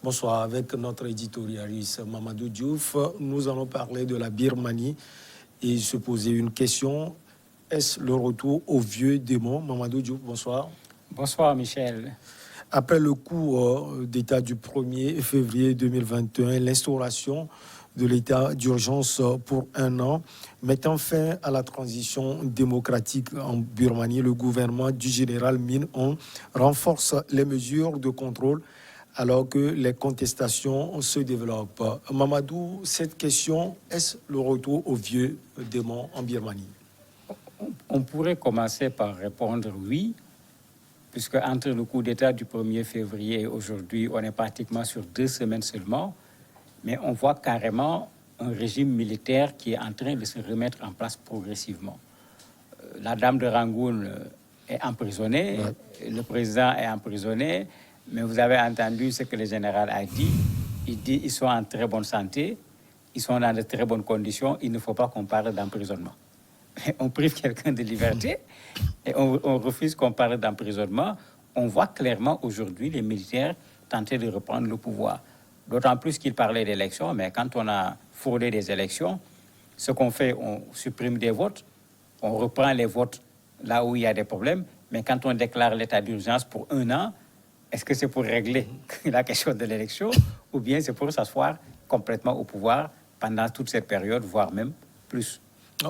Bonsoir, avec notre éditorialiste Mamadou Diouf, nous allons parler de la Birmanie et se poser une question. Est-ce le retour aux vieux démons? Mamadou Diouf, bonsoir. Bonsoir Michel. Après le coup d'État du 1er février 2021, l'instauration de l'état d'urgence pour 1 an, mettant fin à la transition démocratique en Birmanie, le gouvernement du général Min Aung renforce les mesures de contrôle alors que les contestations se développent. Mamadou, cette question, est-ce le retour aux vieux démons en Birmanie? On pourrait commencer par répondre oui, puisque entre le coup d'État du 1er février et aujourd'hui, on est pratiquement sur 2 semaines seulement, mais on voit carrément un régime militaire qui est en train de se remettre en place progressivement. La dame de Rangoon est emprisonnée, le président est emprisonné, mais vous avez entendu ce que le général a dit. Il dit qu'ils sont en très bonne santé, ils sont dans de très bonnes conditions, il ne faut pas qu'on parle d'emprisonnement. On prive quelqu'un de liberté et on refuse qu'on parle d'emprisonnement. On voit clairement aujourd'hui les militaires tenter de reprendre le pouvoir. D'autant plus qu'il parlait d'élections, mais quand on a fraudé des élections, ce qu'on fait, on supprime des votes, on reprend les votes là où il y a des problèmes, mais quand on déclare l'état d'urgence pour 1 an, est-ce que c'est pour régler la question de l'élection ou bien c'est pour s'asseoir complètement au pouvoir pendant toute cette période, voire même plus?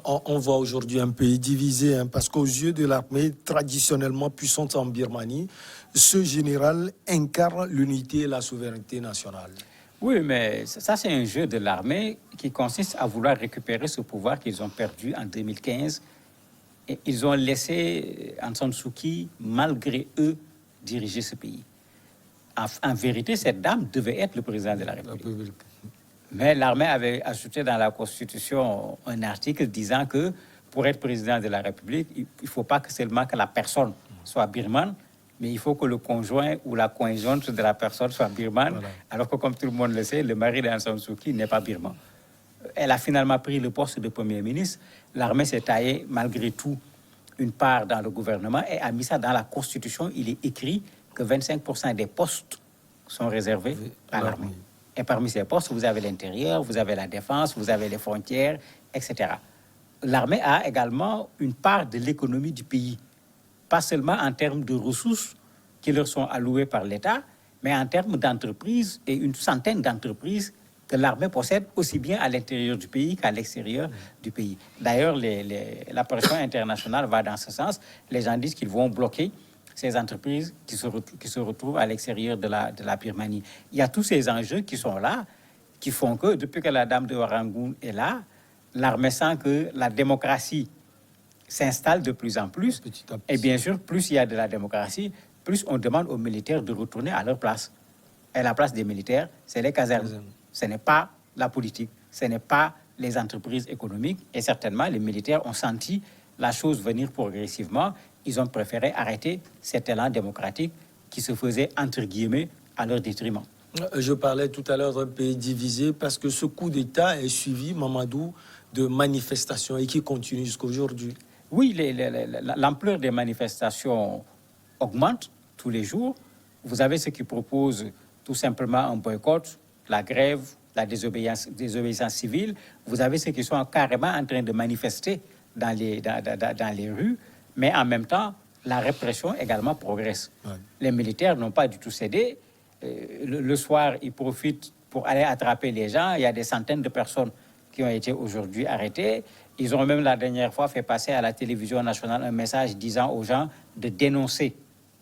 On voit aujourd'hui un pays divisé, parce qu'aux yeux de l'armée traditionnellement puissante en Birmanie, ce général incarne l'unité et la souveraineté nationale. Oui, mais ça c'est un jeu de l'armée qui consiste à vouloir récupérer ce pouvoir qu'ils ont perdu en 2015. Et ils ont laissé Aung San Suu Kyi, malgré eux, diriger ce pays. En vérité, cette dame devait être le président de la République. Mais l'armée avait ajouté dans la Constitution un article disant que pour être président de la République, il ne faut pas que seulement que la personne soit birmane, mais il faut que le conjoint ou la conjointe de la personne soit birmane. Voilà. Alors que, comme tout le monde le sait, le mari d'Aung San Suu Kyi n'est pas birman. Elle a finalement pris le poste de Premier ministre. L'armée s'est taillée, malgré tout, une part dans le gouvernement et a mis ça dans la Constitution. Il est écrit que 25% des postes sont réservés à l'armée. Et parmi ces postes, vous avez l'intérieur, vous avez la défense, vous avez les frontières, etc. L'armée a également une part de l'économie du pays, pas seulement en termes de ressources qui leur sont allouées par l'État, mais en termes d'entreprises et une centaine d'entreprises que l'armée possède aussi bien à l'intérieur du pays qu'à l'extérieur du pays. D'ailleurs, la pression internationale va dans ce sens. Les gens disent qu'ils vont bloquer ces entreprises qui se retrouvent à l'extérieur de la Birmanie. Il y a tous ces enjeux qui sont là, qui font que depuis que la dame de Rangoon est là, l'armée sent que la démocratie s'installe de plus en plus. Et bien sûr, plus il y a de la démocratie, plus on demande aux militaires de retourner à leur place. Et la place des militaires, c'est les casernes. Ce n'est pas la politique, ce n'est pas les entreprises économiques. Et certainement, les militaires ont senti la chose venir progressivement. Ils ont préféré arrêter cet élan démocratique qui se faisait, entre guillemets, à leur détriment. Je parlais tout à l'heure d'un pays divisé parce que ce coup d'État est suivi, Mamadou, de manifestations et qui continue jusqu'à aujourd'hui. Oui, l'ampleur des manifestations augmente tous les jours. Vous avez ceux qui proposent tout simplement un boycott, la grève, la désobéissance civile. Vous avez ceux qui sont carrément en train de manifester dans les rues, mais en même temps, la répression également progresse. Ouais. Les militaires n'ont pas du tout cédé. Le soir, ils profitent pour aller attraper les gens. Il y a des centaines de personnes qui ont été aujourd'hui arrêtées. Ils ont même la dernière fois fait passer à la télévision nationale un message disant aux gens de dénoncer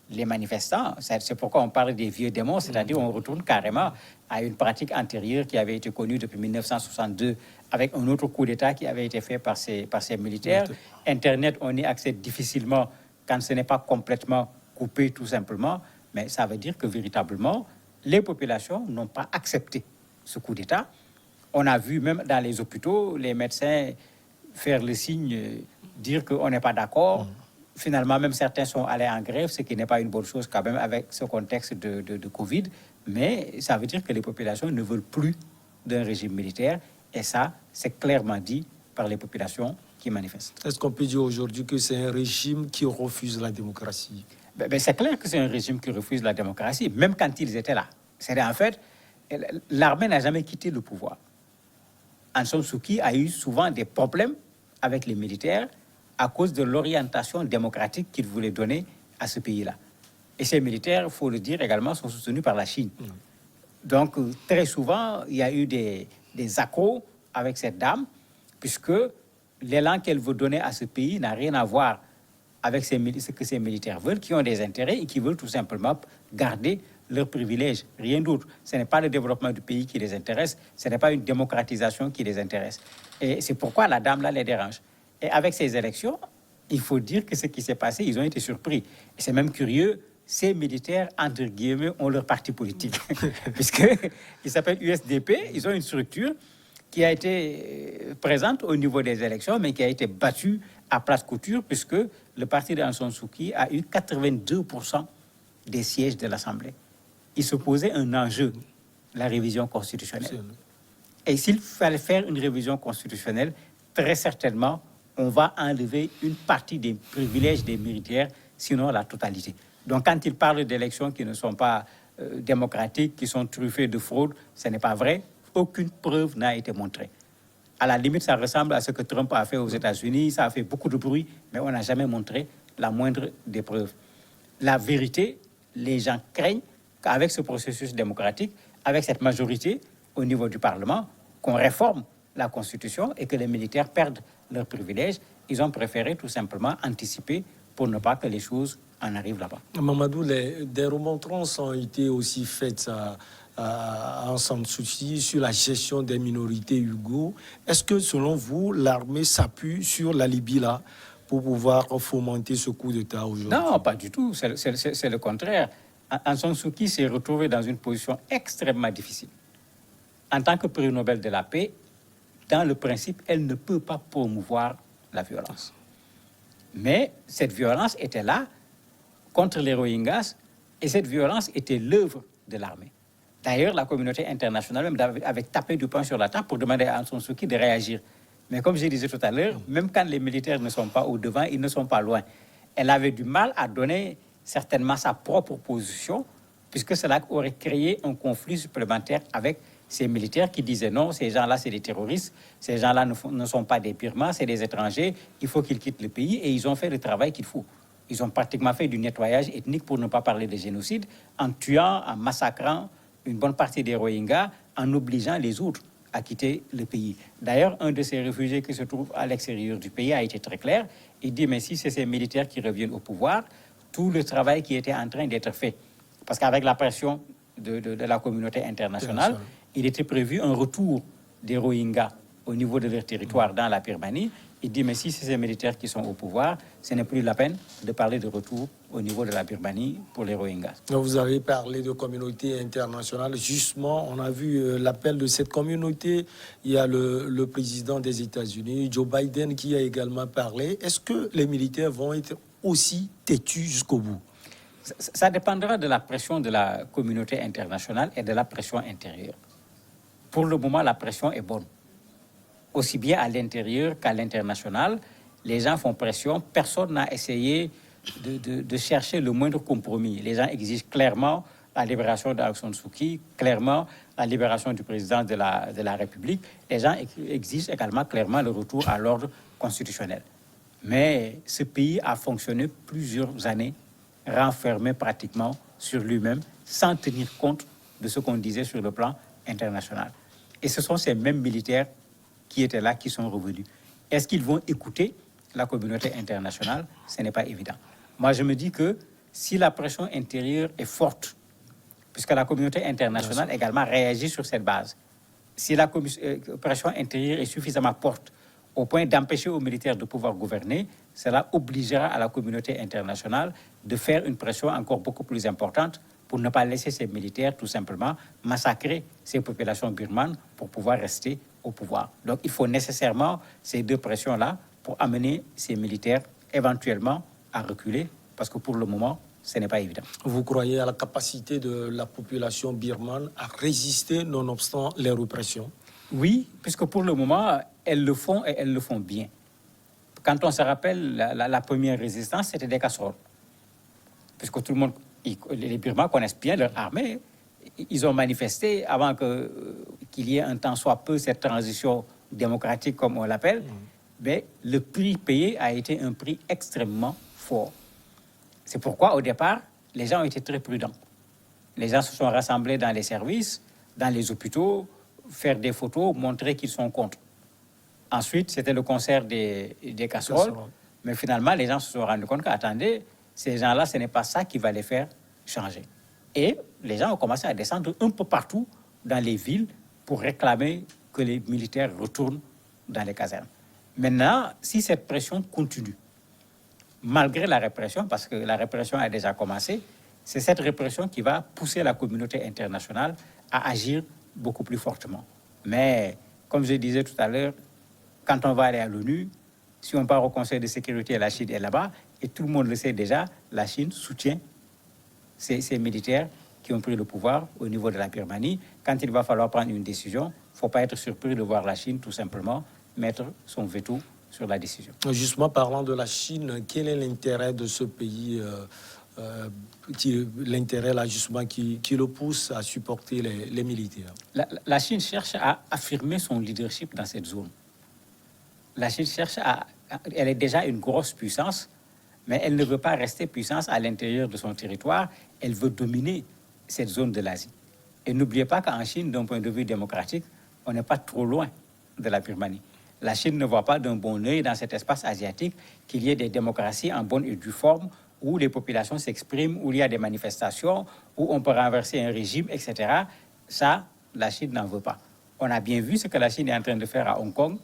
les manifestants. C'est pourquoi on parle des vieux démons, c'est-à-dire on retourne carrément à une pratique antérieure qui avait été connue depuis 1962 avec un autre coup d'État qui avait été fait par ces militaires. Internet, on y accède difficilement quand ce n'est pas complètement coupé tout simplement, mais ça veut dire que véritablement, les populations n'ont pas accepté ce coup d'État. On a vu même dans les hôpitaux, les médecins faire le signe, dire qu'on n'est pas d'accord. Finalement, même certains sont allés en grève, ce qui n'est pas une bonne chose quand même avec ce contexte de Covid. Mais ça veut dire que les populations ne veulent plus d'un régime militaire. Et ça, c'est clairement dit par les populations qui manifestent. Est-ce qu'on peut dire aujourd'hui que c'est un régime qui refuse la démocratie? C'est clair que c'est un régime qui refuse la démocratie, même quand ils étaient là. C'est en fait, l'armée n'a jamais quitté le pouvoir. Aung San Suu Kyi a eu souvent des problèmes avec les militaires à cause de l'orientation démocratique qu'il voulait donner à ce pays-là. Et ces militaires, il faut le dire également, sont soutenus par la Chine. Donc, très souvent, il y a eu des accros avec cette dame, puisque l'élan qu'elle veut donner à ce pays n'a rien à voir avec ce que ces militaires veulent, qui ont des intérêts et qui veulent tout simplement garder leurs privilèges, rien d'autre. Ce n'est pas le développement du pays qui les intéresse, ce n'est pas une démocratisation qui les intéresse. Et c'est pourquoi la dame là les dérange. Et avec ces élections, il faut dire que ce qui s'est passé, ils ont été surpris. Et c'est même curieux, ces militaires, entre guillemets, ont leur parti politique. Puisqu'ils s'appellent USDP, ils ont une structure qui a été présente au niveau des élections, mais qui a été battue à plate couture, puisque le parti d'Aung San Suu Kyi a eu 82% des sièges de l'Assemblée. Il se posait un enjeu, la révision constitutionnelle. Et s'il fallait faire une révision constitutionnelle, très certainement, on va enlever une partie des privilèges des militaires, sinon la totalité. Donc, quand ils parlent d'élections qui ne sont pas démocratiques, qui sont truffées de fraude, ce n'est pas vrai. Aucune preuve n'a été montrée. À la limite, ça ressemble à ce que Trump a fait aux États-Unis. Ça a fait beaucoup de bruit, mais on n'a jamais montré la moindre des preuves. La vérité, les gens craignent qu'avec ce processus démocratique, avec cette majorité au niveau du Parlement, qu'on réforme la Constitution et que les militaires perdent leurs privilèges. Ils ont préféré tout simplement anticiper pour ne pas que les choses en arrivent là-bas. Mamadou, des remontrances ont été aussi faites à Aung San Suu Kyi sur la gestion des minorités ouïghours. Est-ce que, selon vous, l'armée s'appuie sur la Libye là pour pouvoir fomenter ce coup d'État aujourd'hui? Non, pas du tout. C'est le contraire. Aung San Suu Kyi s'est retrouvée dans une position extrêmement difficile. En tant que prix Nobel de la paix, dans le principe, elle ne peut pas promouvoir la violence. Mais cette violence était là contre les Rohingyas et cette violence était l'œuvre de l'armée. D'ailleurs, la communauté internationale même avait tapé du poing sur la table pour demander à Aung San Suu Kyi de réagir. Mais comme je disais tout à l'heure, même quand les militaires ne sont pas au devant, ils ne sont pas loin. Elle avait du mal à donner certainement sa propre position, puisque cela aurait créé un conflit supplémentaire avec ces militaires qui disaient non, ces gens-là, c'est des terroristes, ces gens-là ne sont pas des Birmans, c'est des étrangers, il faut qu'ils quittent le pays, et ils ont fait le travail qu'il faut. Ils ont pratiquement fait du nettoyage ethnique, pour ne pas parler de génocide, en tuant, en massacrant une bonne partie des Rohingyas, en obligeant les autres à quitter le pays. D'ailleurs, un de ces réfugiés qui se trouve à l'extérieur du pays a été très clair. Il dit, mais si c'est ces militaires qui reviennent au pouvoir, tout le travail qui était en train d'être fait, parce qu'avec la pression de la communauté internationale, il était prévu un retour des Rohingyas au niveau de leur territoire dans la Birmanie. Il dit, mais si c'est ces militaires qui sont au pouvoir, ce n'est plus la peine de parler de retour au niveau de la Birmanie pour les Rohingyas. Vous avez parlé de communauté internationale. Justement, on a vu l'appel de cette communauté. Il y a le président des États-Unis, Joe Biden, qui a également parlé. Est-ce que les militaires vont être aussi têtus jusqu'au bout? Ça dépendra de la pression de la communauté internationale et de la pression intérieure. Pour le moment, la pression est bonne. Aussi bien à l'intérieur qu'à l'international, les gens font pression. Personne n'a essayé de chercher le moindre compromis. Les gens exigent clairement la libération d'Aung San Suu Kyi, clairement la libération du président de la République. Les gens exigent également clairement le retour à l'ordre constitutionnel. Mais ce pays a fonctionné plusieurs années, renfermé pratiquement sur lui-même, sans tenir compte de ce qu'on disait sur le plan international. Et ce sont ces mêmes militaires qui étaient là, qui sont revenus. Est-ce qu'ils vont écouter la communauté internationale? Ce n'est pas évident. Moi, je me dis que si la pression intérieure est forte, puisque la communauté internationale également réagit sur cette base, si la pression intérieure est suffisamment forte au point d'empêcher aux militaires de pouvoir gouverner, cela obligera à la communauté internationale de faire une pression encore beaucoup plus importante pour ne pas laisser ces militaires tout simplement massacrer ces populations birmanes pour pouvoir rester au pouvoir. Donc il faut nécessairement ces deux pressions-là pour amener ces militaires éventuellement à reculer, parce que pour le moment, ce n'est pas évident. Vous croyez à la capacité de la population birmane à résister nonobstant les répressions? Oui, puisque pour le moment, elles le font et elles le font bien. Quand on se rappelle, la première résistance, c'était des casseroles. Puisque tout le monde, les Birmans connaissent bien leur armée. ils ont manifesté avant qu'il y ait un tant soit peu cette transition démocratique, comme on l'appelle, mais le prix payé a été un prix extrêmement fort. C'est pourquoi, au départ, les gens ont été très prudents. Les gens se sont rassemblés dans les services, dans les hôpitaux, faire des photos, montrer qu'ils sont contre. Ensuite, c'était le concert des casseroles. Mais finalement, les gens se sont rendus compte qu'attendez, ces gens-là, ce n'est pas ça qui va les faire changer. Et les gens ont commencé à descendre un peu partout dans les villes pour réclamer que les militaires retournent dans les casernes. Maintenant, si cette pression continue, malgré la répression, parce que la répression a déjà commencé, c'est cette répression qui va pousser la communauté internationale à agir beaucoup plus fortement. Mais, comme je disais tout à l'heure, quand on va aller à l'ONU, si on part au Conseil de sécurité, la Chine est là-bas, et tout le monde le sait déjà, la Chine soutient ces militaires qui ont pris le pouvoir au niveau de la Birmanie. Quand il va falloir prendre une décision, il ne faut pas être surpris de voir la Chine tout simplement mettre son veto sur la décision. Justement, parlant de la Chine, quel est l'intérêt de ce pays, l'intérêt là justement qui le pousse à supporter les militaires? La Chine cherche à affirmer son leadership dans cette zone. La Chine elle est déjà une grosse puissance, mais elle ne veut pas rester puissance à l'intérieur de son territoire. Elle veut dominer cette zone de l'Asie. Et n'oubliez pas qu'en Chine, d'un point de vue démocratique, on n'est pas trop loin de la Birmanie. La Chine ne voit pas d'un bon œil dans cet espace asiatique qu'il y ait des démocraties en bonne et due forme, où les populations s'expriment, où il y a des manifestations, où on peut renverser un régime, etc. Ça, la Chine n'en veut pas. On a bien vu ce que la Chine est en train de faire à Hong Kong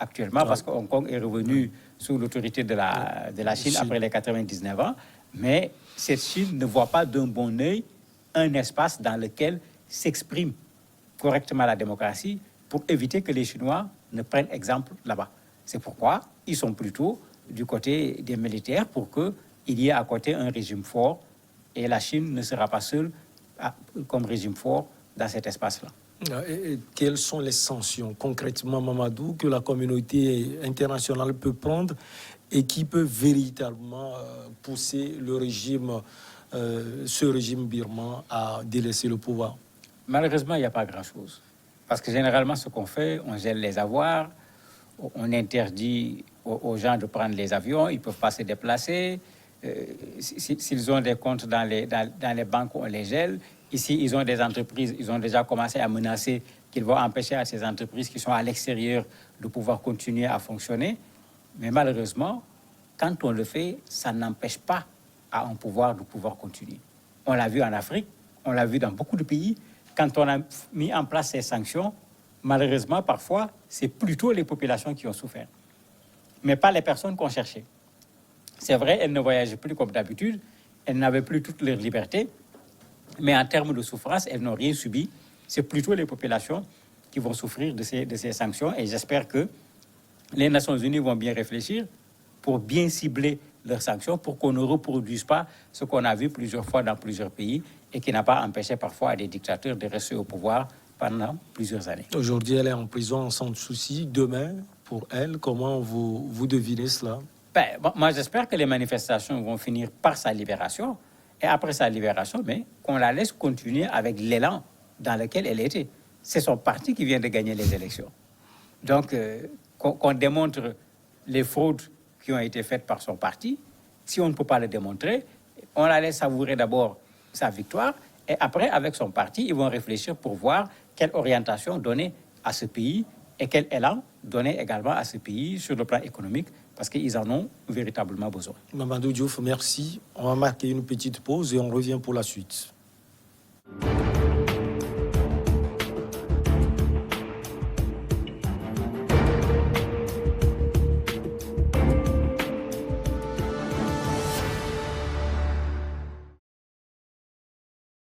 actuellement, parce que Hong Kong est revenu sous l'autorité de la Chine après les 99 ans. Mais cette Chine ne voit pas d'un bon œil un espace dans lequel s'exprime correctement la démocratie pour éviter que les Chinois ne prennent exemple là-bas. C'est pourquoi ils sont plutôt du côté des militaires pour qu'il y ait à côté un régime fort et la Chine ne sera pas seule comme régime fort dans cet espace-là. Et quelles sont les sanctions concrètement, Mamadou, que la communauté internationale peut prendre et qui peut véritablement pousser ce régime birman à délaisser le pouvoir? Malheureusement, il n'y a pas grand-chose. Parce que généralement, ce qu'on fait, on gèle les avoirs, on interdit aux gens de prendre les avions, ils ne peuvent pas se déplacer. S'ils ont des comptes dans les banques, on les gèle. Ici, ils ont des entreprises, ils ont déjà commencé à menacer qu'ils vont empêcher à ces entreprises qui sont à l'extérieur de pouvoir continuer à fonctionner. Mais malheureusement, quand on le fait, ça n'empêche pas à un pouvoir de pouvoir continuer. On l'a vu en Afrique, on l'a vu dans beaucoup de pays. Quand on a mis en place ces sanctions, malheureusement, parfois, c'est plutôt les populations qui ont souffert, mais pas les personnes qu'on cherchait. C'est vrai, elles ne voyageaient plus comme d'habitude, elles n'avaient plus toute leur liberté, mais en termes de souffrance, elles n'ont rien subi. C'est plutôt les populations qui vont souffrir de ces sanctions. Et j'espère que les Nations Unies vont bien réfléchir pour bien cibler leurs sanctions, pour qu'on ne reproduise pas ce qu'on a vu plusieurs fois dans plusieurs pays et qui n'a pas empêché parfois des dictateurs de rester au pouvoir pendant plusieurs années. Aujourd'hui, elle est en prison sans souci. Demain, pour elle, comment vous devinez cela? Moi, j'espère que les manifestations vont finir par sa libération. Et après sa libération, mais qu'on la laisse continuer avec l'élan dans lequel elle était. C'est son parti qui vient de gagner les élections. Donc, qu'on démontre les fraudes qui ont été faites par son parti. Si on ne peut pas le démontrer, on la laisse savourer d'abord sa victoire. Et après, avec son parti, ils vont réfléchir pour voir quelle orientation donner à ce pays et quel élan donner également à ce pays sur le plan économique, parce qu'ils en ont véritablement besoin. Mamadou Diouf, merci. On va marquer une petite pause et on revient pour la suite.